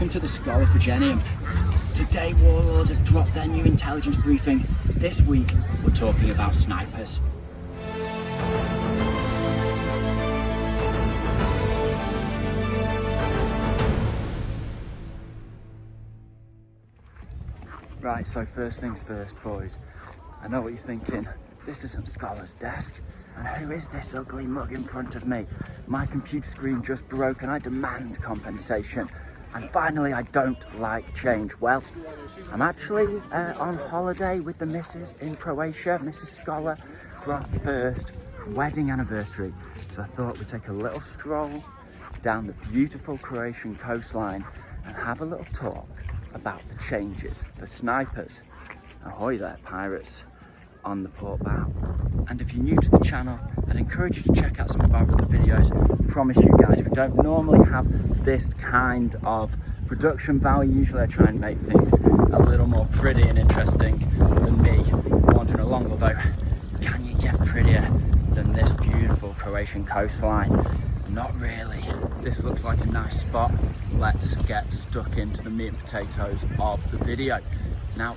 welcome to the Scholar Progenium. Today Warlord have dropped their new intelligence briefing. This week we're talking about snipers. Right, so first things first, boys. I know what you're thinking. This isn't Scholar's desk. And who is this ugly mug in front of me? My computer screen just broke and I demand compensation. And finally, I don't like change. Well, I'm actually on holiday with the missus in Croatia, Mrs. Scholar, for our first wedding anniversary. So I thought we'd take a little stroll down the beautiful Croatian coastline and have a little talk about the changes for snipers. Ahoy there, pirates on the port bow. And if you're new to the channel, I'd encourage you to check out some of our other videos. I promise you guys, we don't normally have this kind of production value. Usually I try and make things a little more pretty and interesting than me wandering along, although can you get prettier than this beautiful Croatian coastline? Not really. This looks like a nice spot. Let's get stuck into the meat and potatoes of the video. Now,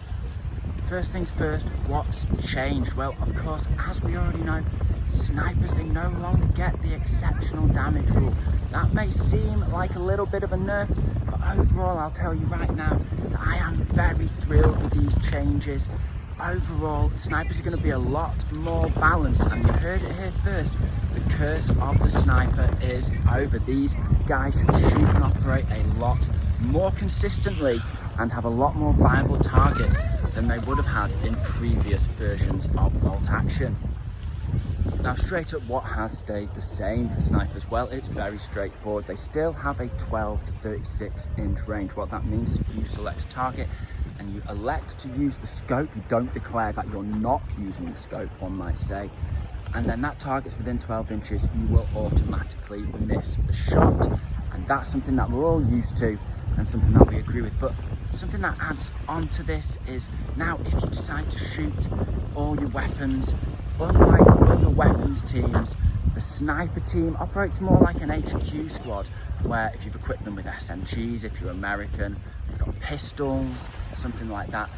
first things first, what's changed? Well, of course, as we already know, snipers, they no longer get the exceptional damage rule. That may seem like a little bit of a nerf, but overall, I'll tell you right now that I am very thrilled with these changes. Overall, snipers are going to be a lot more balanced, and you heard it here first. The curse of the sniper is over. These guys can shoot and operate a lot more consistently and have a lot more viable targets than they would have had in previous versions of bolt action. Now, straight up, what has stayed the same for snipers? Well, it's very straightforward. They still have a 12 to 36 inch range. What that means is if you select a target and you elect to use the scope, you don't declare that you're not using the scope, one might say, and then that target's within 12 inches, you will automatically miss the shot. And that's something that we're all used to and something that we agree with. But something that adds on to this is now if you decide to shoot all your weapons, unlike other weapons teams, the sniper team operates more like an HQ squad, where if you've equipped them with SMGs, if you're American, you've got pistols, something like that,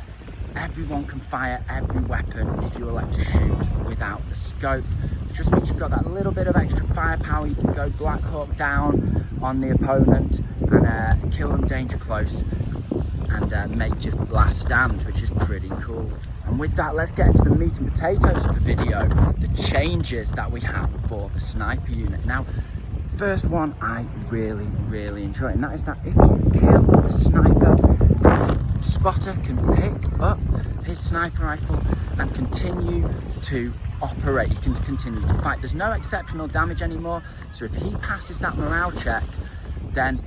everyone can fire every weapon if you elect to shoot without the scope. It just means you've got that little bit of extra firepower. You can go Black Hawk down on the opponent and kill them danger close and make your last stand, which is pretty cool. And with that, let's get into the meat and potatoes of the video, the changes that we have for the sniper unit. Now, first one I really enjoy, and that is that if you kill the sniper, the spotter can pick up his sniper rifle and continue to operate. He can continue to fight. There's no exceptional damage anymore, so if he passes that morale check, then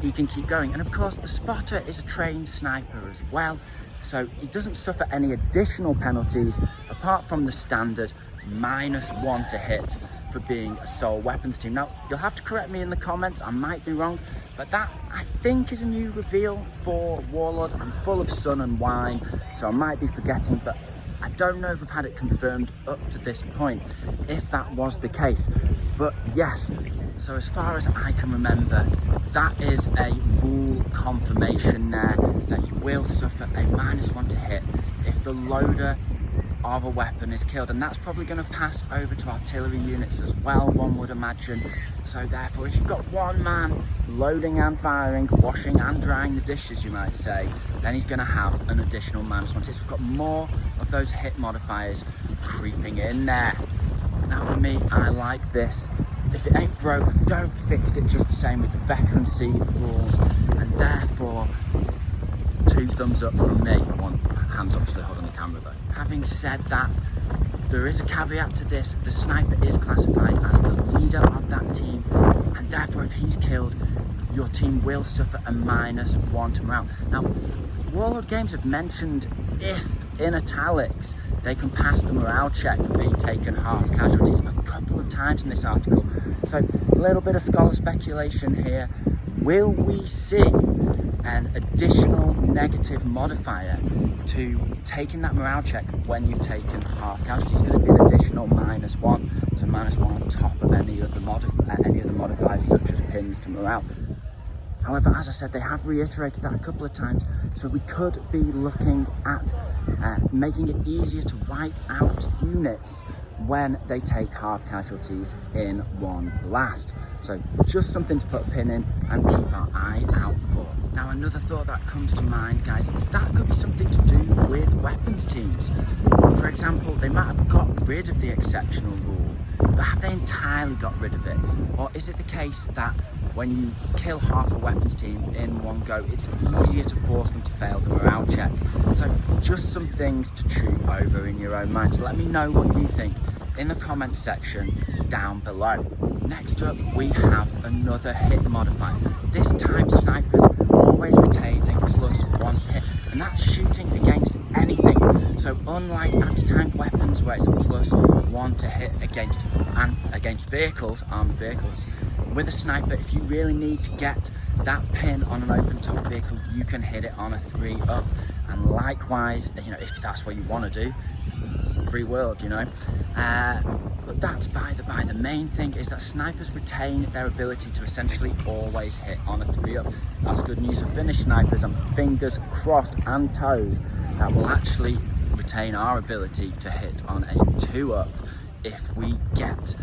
he can keep going. And of course, the spotter is a trained sniper as well, so he doesn't suffer any additional penalties apart from the standard -1 to hit for being a sole weapons team. Now, you'll have to correct me in the comments, I might be wrong, but that I think is a new reveal for Warlord. I'm full of sun and wine, so I might be forgetting, but I don't know if we've had it confirmed up to this point, if that was the case. But yes, so as far as I can remember, that is a rule confirmation there, that you will suffer a -1 to hit if the loader of a weapon is killed, and that's probably going to pass over to artillery units as well, one would imagine. So therefore, if you've got one man loading and firing, washing and drying the dishes, you might say, then he's going to have an additional -1. So we've got more of those hit modifiers creeping in there. Now for me, I like this. If it ain't broke, don't fix it, just the same with the veterancy rules, and therefore 2 thumbs up from me. One hand's obviously holding the camera though. Having said that, there is a caveat to this. The sniper is classified as the leader of that team, and therefore if he's killed, your team will suffer a -1 to morale. Now, Warlord Games have mentioned if in italics they can pass the morale check for being taken half casualties a couple of times in this article. So a little bit of scholar speculation here. Will we see an additional negative modifier to taking that morale check when you've taken half casualties? It's going to be an additional -1, so -1 on top of any of the modifiers such as pins to morale. However, as I said, they have reiterated that a couple of times, so we could be looking at making it easier to wipe out units when they take hard casualties in one blast. So just something to put a pin in and keep our eye out for. Now, another thought that comes to mind, guys, is that could be something to do with weapons teams. For example, they might have got rid of the exceptional rule, but have they entirely got rid of it? Or is it the case that when you kill half a weapons team in one go, it's easier to force them to fail the morale check? So just some things to chew over in your own mind. So let me know what you think in the comments section down below. Next up, we have another hit modifier. This time, snipers always retain a +1 to hit, and that's shooting against anything. So unlike anti-tank weapons where it's a +1 to hit against vehicles, armed vehicles, with a sniper, if you really need to get that pin on an open top vehicle, you can hit it on a 3-up. And likewise, you know, if that's what you want to do, it's free world, you know. But that's by the main thing is that snipers retain their ability to essentially always hit on a 3-up. That's good news for Finnish snipers, and fingers crossed and toes that will actually retain our ability to hit on a 2-up if we get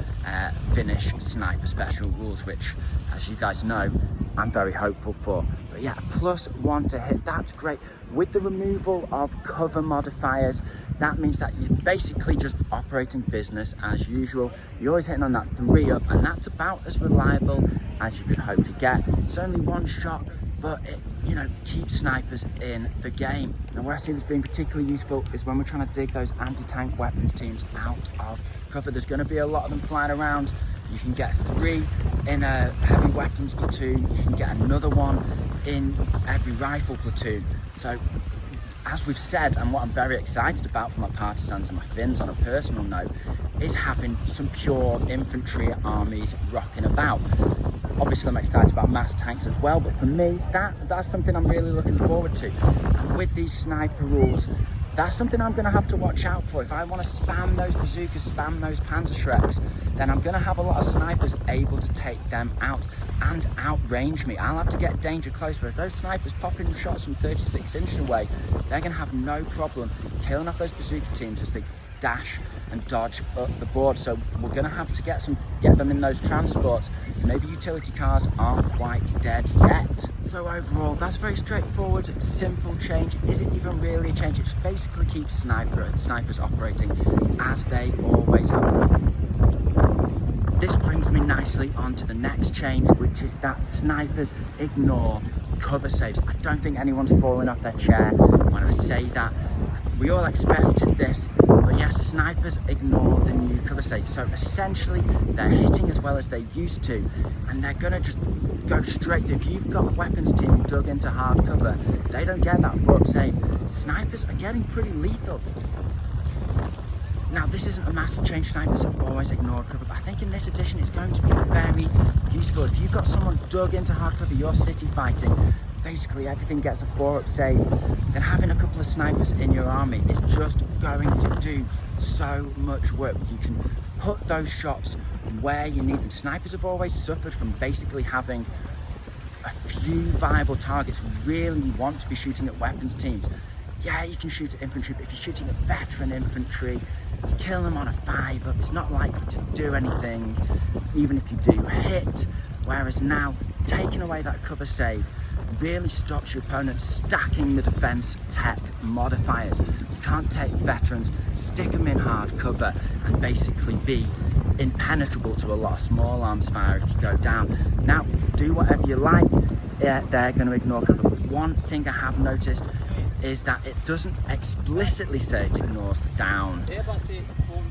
Finnish sniper special rules, which, as you guys know, I'm very hopeful for. But yeah, +1 to hit, that's great. With the removal of cover modifiers, that means that you're basically just operating business as usual. You're always hitting on that 3-up, and that's about as reliable as you could hope to get. It's only one shot, but it, you know, keeps snipers in the game. Now, where I see this being particularly useful is when we're trying to dig those anti-tank weapons teams out of cover. There's going to be a lot of them flying around. You can get 3 in a heavy weapons platoon. You can get another one in every rifle platoon. So, as we've said, and what I'm very excited about for my partisans and my Finns on a personal note, is having some pure infantry armies rocking about. Obviously, I'm excited about mass tanks as well, but for me, that's something I'm really looking forward to. And with these sniper rules, that's something I'm going to have to watch out for. If I want to spam those bazookas, spam those Panzerschrecks, then I'm going to have a lot of snipers able to take them out and outrange me. I'll have to get danger close, whereas those snipers popping shots from 36 inches away, they're going to have no problem killing off those bazooka teams as they dash and dodge up the board. So we're going to have to get them in those transports. Maybe utility cars aren't quite dead yet. So overall, that's very straightforward, simple change. Is it even really a change? It just basically keeps snipers operating as they always have. This brings me nicely on to the next change, which is that snipers ignore cover saves. I don't think anyone's falling off their chair when I say that. We all expected this, but yes, snipers ignore the new cover save. So essentially, they're hitting as well as they used to, and they're gonna just go straight. If you've got a weapons team dug into hard cover, they don't get that 4-up save. Snipers are getting pretty lethal. Now, this isn't a massive change. Snipers have always ignored cover, but I think in this edition it's going to be very useful. If you've got someone dug into hard cover, you're city fighting, basically everything gets a 4-up save, then having a couple of snipers in your army is just going to do so much work. You can put those shots where you need them. Snipers have always suffered from basically having a few viable targets. Really want to be shooting at weapons teams. Yeah, you can shoot at infantry, but if you're shooting at veteran infantry, you kill them on a 5-up, it's not likely to do anything, even if you do hit. Whereas now, taking away that cover save really stops your opponent stacking the defense tech modifiers. You can't take veterans, stick them in hard cover, and basically be impenetrable to a lot of small arms fire if you go down. Now, do whatever you like, they're going to ignore cover. But one thing I have noticed is that it doesn't explicitly say it ignores the down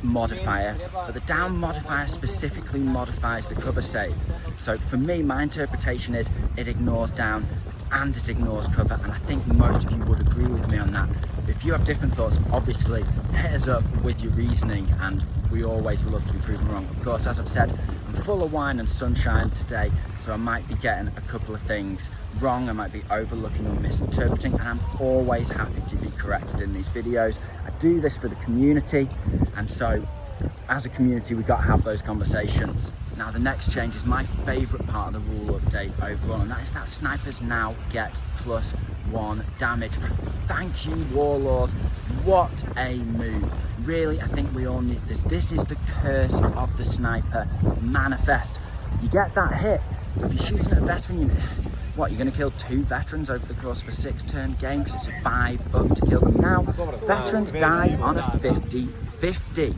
modifier, but the down modifier specifically modifies the cover save. So for me, my interpretation is it ignores down and it ignores cover, and I think most of you would agree with me on that. If you have different thoughts, obviously hit us up with your reasoning, and we always love to be proven wrong. Of course, as I've said, I'm full of wine and sunshine today, so I might be getting a couple of things wrong, I might be overlooking or misinterpreting, and I'm always happy to be corrected in these videos. I do this for the community, and so as a community, we've got to have those conversations. Now the next change is my favourite part of the rule update overall, and that is that snipers now get +1 damage. Thank you, Warlord. What a move. Really, I think we all need this. This is the curse of the sniper manifest. You get that hit. If you're shooting at a veteran unit, what, you're going to kill 2 veterans over the course of a 6-turn game because it's a 5-up to kill them. Now, veterans die on a 50-50.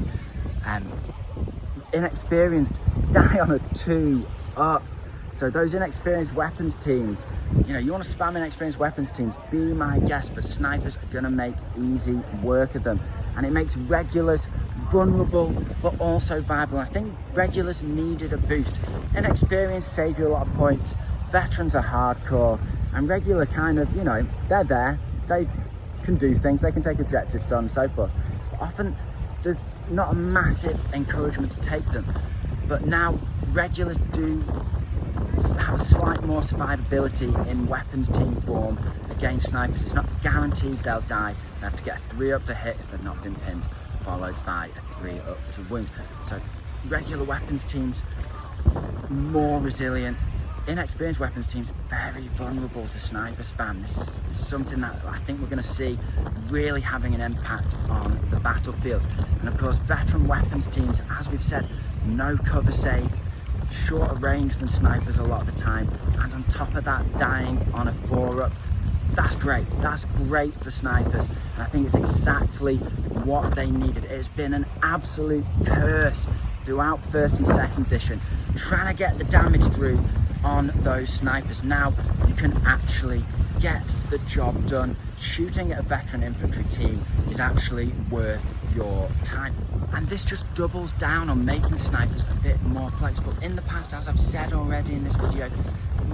Inexperienced die on a 2-up. So those inexperienced weapons teams, you know, you want to spam inexperienced weapons teams, be my guest, but snipers are going to make easy work of them. And it makes regulars vulnerable, but also viable. I think regulars needed a boost. Inexperienced save you a lot of points. Veterans are hardcore, and regular kind of, you know, they're there. They can do things, they can take objectives, so on and so forth. But often there's not a massive encouragement to take them. But now regulars do have a slight more survivability in weapons team form against snipers. It's not guaranteed they'll die. They have to get a 3-up to hit if they've not been pinned, followed by a 3-up to wound. So regular weapons teams, more resilient. Inexperienced weapons teams, very vulnerable to sniper spam. This is something that I think we're going to see really having an impact on the battlefield. And of course, veteran weapons teams, as we've said, no cover save, shorter range than snipers a lot of the time, and on top of that, dying on a 4-up. That's great. That's great for snipers, and I think it's exactly what they needed. It's been an absolute curse throughout 1st and 2nd edition, trying to get the damage through on those snipers. Now you can actually get the job done. Shooting at a veteran infantry team is actually worth your time. And this just doubles down on making snipers a bit more flexible. In the past, as I've said already in this video,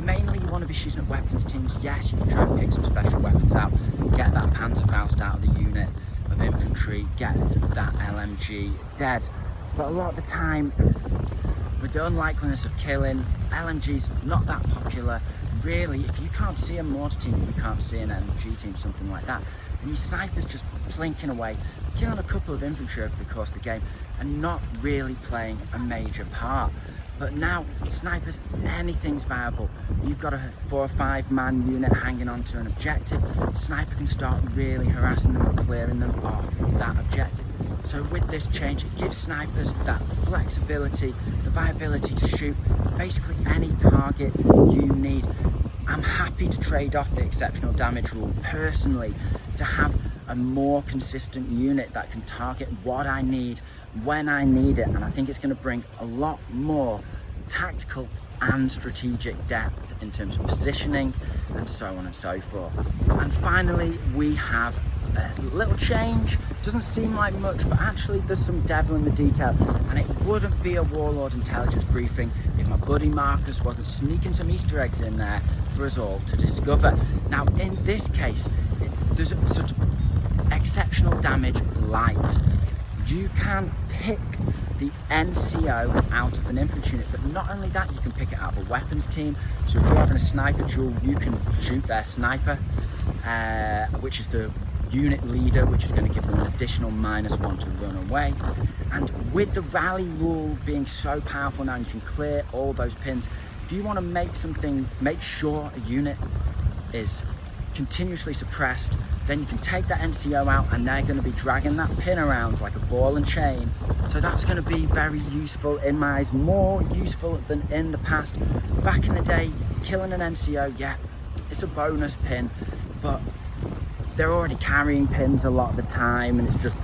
mainly you want to be shooting at weapons teams. Yes, you can try and pick some special weapons out, get that Panzerfaust out of the unit of infantry, get that LMG dead. But a lot of the time, with the unlikeliness of killing, LMG's not that popular. Really, if you can't see a mortar team, you can't see an LMG team, something like that. And your sniper's just plinking away, killing a couple of infantry over the course of the game and not really playing a major part. But now, snipers, anything's viable. You've got a 4 or 5 man unit hanging on to an objective. Sniper can start really harassing them and clearing them off that objective. So with this change, it gives snipers that flexibility, the viability to shoot basically any target you need. I'm happy to trade off the exceptional damage rule personally to have a more consistent unit that can target what I need when I need it, and I think it's going to bring a lot more tactical and strategic depth in terms of positioning and so on and so forth. And finally, we have a little change. Doesn't seem like much, but actually there's some devil in the detail, and it wouldn't be a Warlord intelligence briefing if my buddy Marcus wasn't sneaking some Easter eggs in there for us all to discover. Now in this case, there's a sort of exceptional damage light. You can pick the NCO out of an infantry unit, but not only that, you can pick it out of a weapons team. So if you're having a sniper duel, you can shoot their sniper, which is the unit leader, which is going to give them an additional -1 to run away. And with the rally rule being so powerful now, you can clear all those pins. If you want to make sure a unit is continuously suppressed, then you can take that NCO out and they're going to be dragging that pin around like a ball and chain. So that's going to be very useful in my eyes, more useful than in the past. Back in the day, killing an NCO, yeah, it's a bonus pin, but they're already carrying pins a lot of the time and it's just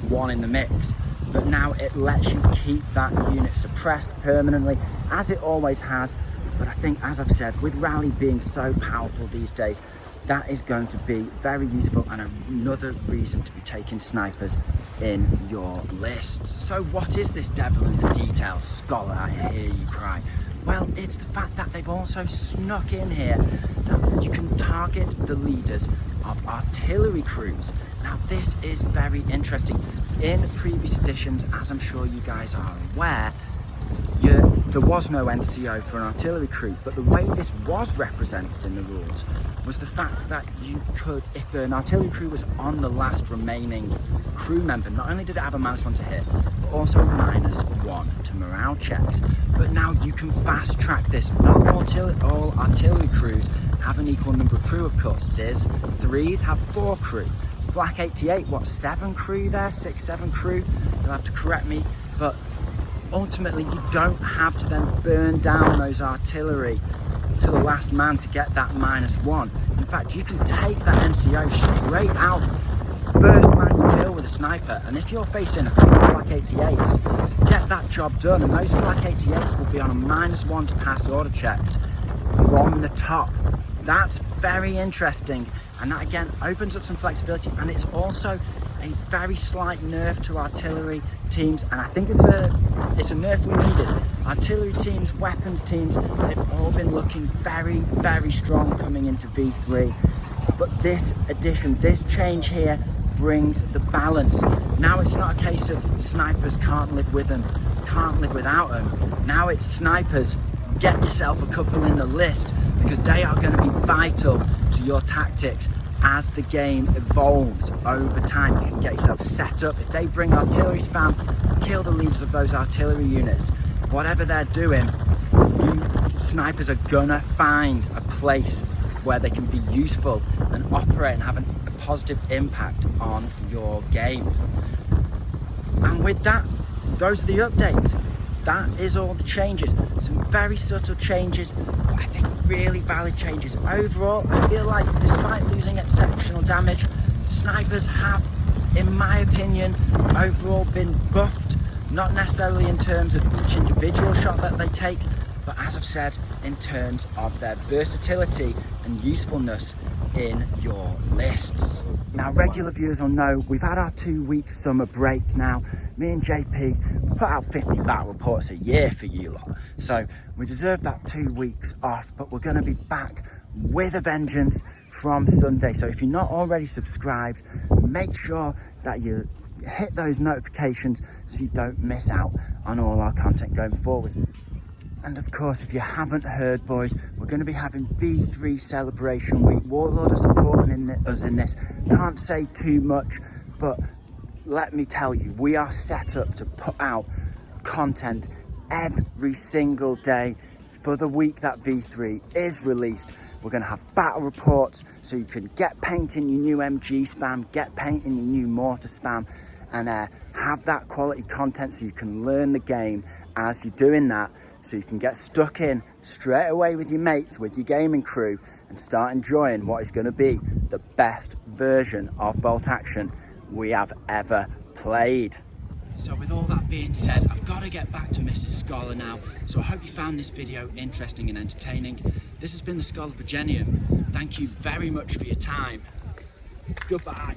one in the mix. But now it lets you keep that unit suppressed permanently, as it always has. But I think, as I've said, with rally being so powerful these days, that is going to be very useful and another reason to be taking snipers in your list. So what is this devil in the details, scholar, I hear you cry? Well, it's the fact that they've also snuck in here that you can target the leaders of artillery crews. Now this is very interesting. In previous editions, as I'm sure you guys are aware, your there was no NCO for an artillery crew, but the way this was represented in the rules was the fact that you could, if an artillery crew was on the last remaining crew member, not only did it have a -1 to hit, but also a -1 to morale checks. But now you can fast track this. Not all artillery crews have an equal number of crew, of course. Sis 3s have 4 crew. Flak 88, what, 7 crew there? 6, 7 crew? You'll have to correct me, but ultimately you don't have to then burn down those artillery to the last man to get that -1. In fact, you can take that NCO straight out, first man you kill with a sniper, and if you're facing a couple of Flak 88s, get that job done, and those Flak 88s will be on a -1 to pass order checks from the top. That's very interesting, and that again opens up some flexibility, and it's also a very slight nerf to artillery teams, and I think it's a nerf we needed. Artillery teams, weapons teams, they've all been looking very, very strong coming into V3. But this addition, this change here brings the balance. Now it's not a case of snipers can't live with them, can't live without them. Now it's snipers, get yourself a couple in the list, because they are going to be vital to your tactics as the game evolves over time. You can get yourself set up. If they bring artillery spam, kill the leaders of those artillery units. Whatever they're doing, you snipers are gonna find a place where they can be useful and operate and have a positive impact on your game. And with that, those are the updates. That is all the changes. Some very subtle changes, but I think really valid changes. Overall, I feel like despite losing exceptional damage, snipers have, in my opinion, overall been buffed. Not necessarily in terms of each individual shot that they take, but as I've said, in terms of their versatility and usefulness in your lists. Now, regular viewers will know we've had our 2-week summer break now. Me and JP put out 50 battle reports a year for you lot. So we deserve that 2 weeks off, but we're gonna be back with a vengeance from Sunday. So if you're not already subscribed, make sure that you hit those notifications so you don't miss out on all our content going forward. And of course, if you haven't heard, boys, we're going to be having V3 Celebration Week. Warlord are supporting us in this. Can't say too much, but let me tell you, we are set up to put out content every single day for the week that V3 is released. We're going to have battle reports so you can get painting your new MG spam, get painting your new mortar spam, and have that quality content so you can learn the game as you're doing that, so you can get stuck in straight away with your mates, with your gaming crew, and start enjoying what is going to be the best version of bolt action we have ever played. So with all that being said, I've got to get back to Mrs. Scholar now, so I hope you found this video interesting and entertaining. This has been the Scholar Progenium. Thank you very much for your time. Goodbye.